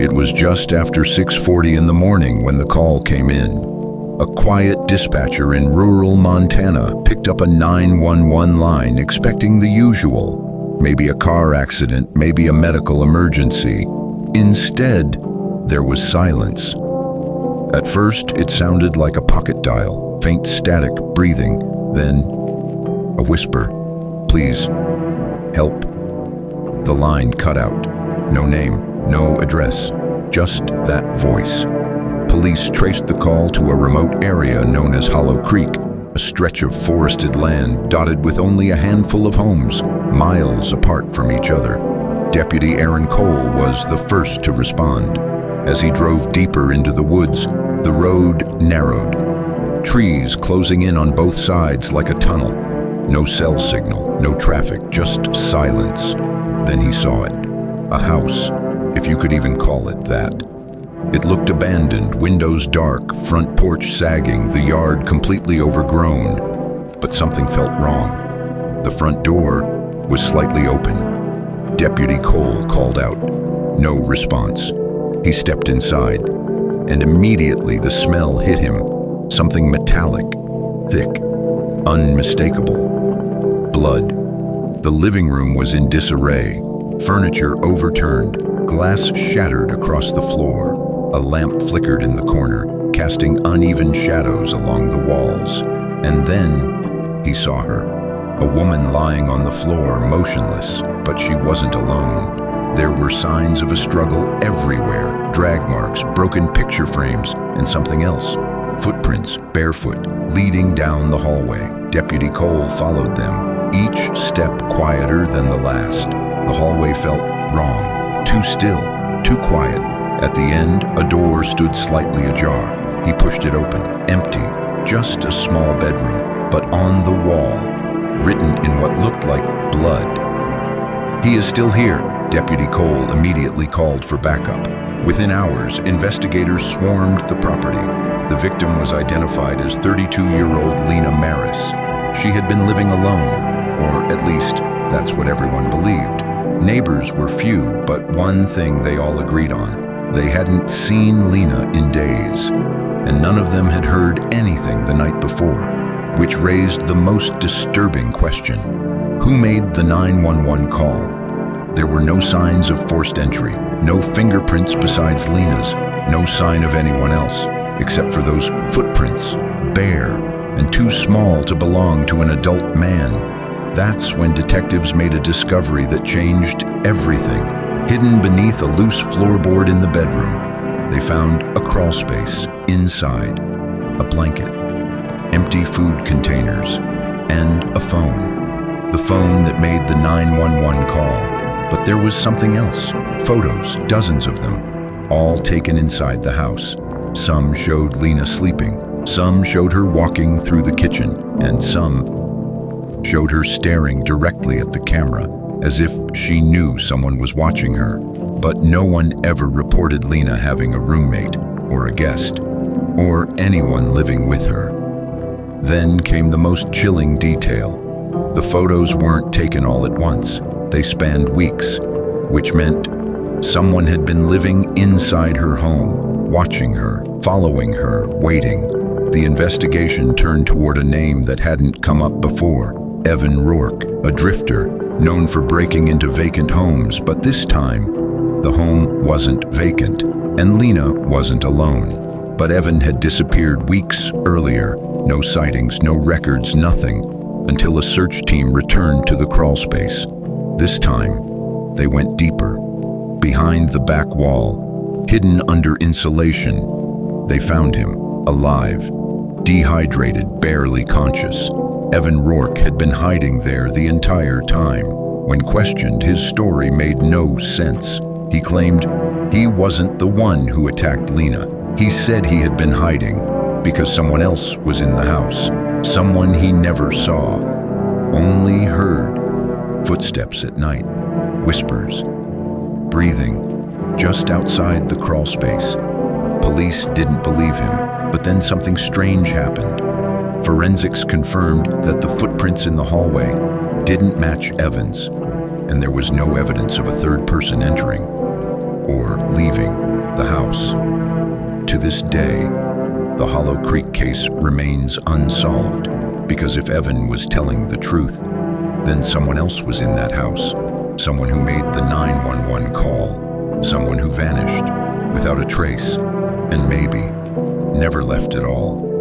It was just after 6:40 in the morning when the call came in. A quiet dispatcher in rural Montana picked up a 911 line expecting the usual. Maybe a car accident, maybe a medical emergency. Instead, there was silence. At first, it sounded like a pocket dial, faint static, breathing, then a whisper. "Please, help." The line cut out. No name, no address, just that voice. Police traced the call to a remote area known as Hollow Creek, a stretch of forested land dotted with only a handful of homes, miles apart from each other. Deputy Aaron Cole was the first to respond. As he drove deeper into the woods, the road narrowed, trees closing in on both sides like a tunnel. No cell signal, no traffic, just silence. Then he saw it. A house, if you could even call it that. It looked abandoned, windows dark, front porch sagging, the yard completely overgrown. But something felt wrong. The front door was slightly open. Deputy Cole called out. No response. He stepped inside, and immediately the smell hit him. Something metallic, thick, unmistakable. Blood. The living room was in disarray. Furniture overturned, glass shattered across the floor. A lamp flickered in the corner, casting uneven shadows along the walls. And then he saw her. A woman lying on the floor, motionless, but she wasn't alone. There were signs of a struggle everywhere, drag marks, broken picture frames, and something else. Footprints, barefoot, leading down the hallway. Deputy Cole followed them, each step quieter than the last. The hallway felt wrong, too still, too quiet. At the end, a door stood slightly ajar. He pushed it open, empty, just a small bedroom, but on the wall, written in what looked like blood. "He is still here," Deputy Cole immediately called for backup. Within hours, investigators swarmed the property. The victim was identified as 32-year-old Lena Maris. She had been living alone, or at least that's what everyone believed. Neighbors were few, but one thing they all agreed on. They hadn't seen Lena in days, and none of them had heard anything the night before, which raised the most disturbing question. Who made the 911 call? There were no signs of forced entry, no fingerprints besides Lena's, no sign of anyone else, except for those footprints, bare and too small to belong to an adult man. That's when detectives made a discovery that changed everything. Hidden beneath a loose floorboard in the bedroom, they found a crawlspace inside, a blanket, empty food containers, and a phone. The phone that made the 911 call. But there was something else. Photos, dozens of them, all taken inside the house. Some showed Lena sleeping, some showed her walking through the kitchen, and some showed her staring directly at the camera, as if she knew someone was watching her. But no one ever reported Lena having a roommate, or a guest, or anyone living with her. Then came the most chilling detail. The photos weren't taken all at once. They spanned weeks, which meant someone had been living inside her home, watching her, following her, waiting. The investigation turned toward a name that hadn't come up before. Evan Rourke, a drifter, known for breaking into vacant homes, but this time, the home wasn't vacant, and Lena wasn't alone. But Evan had disappeared weeks earlier. No sightings, no records, nothing, until a search team returned to the crawlspace. This time, they went deeper. Behind the back wall, hidden under insulation, they found him, alive, dehydrated, barely conscious. Evan Rourke had been hiding there the entire time. When questioned, his story made no sense. He claimed he wasn't the one who attacked Lena. He said he had been hiding because someone else was in the house, someone he never saw, only heard. Footsteps at night, whispers, breathing, just outside the crawlspace. Police didn't believe him, but then something strange happened. Forensics confirmed that the footprints in the hallway didn't match Evan's, and there was no evidence of a third person entering or leaving. to this day, the Hollow Creek case remains unsolved, because if Evan was telling the truth, then someone else was in that house, someone who made the 911 call, someone who vanished without a trace, and maybe never left at all.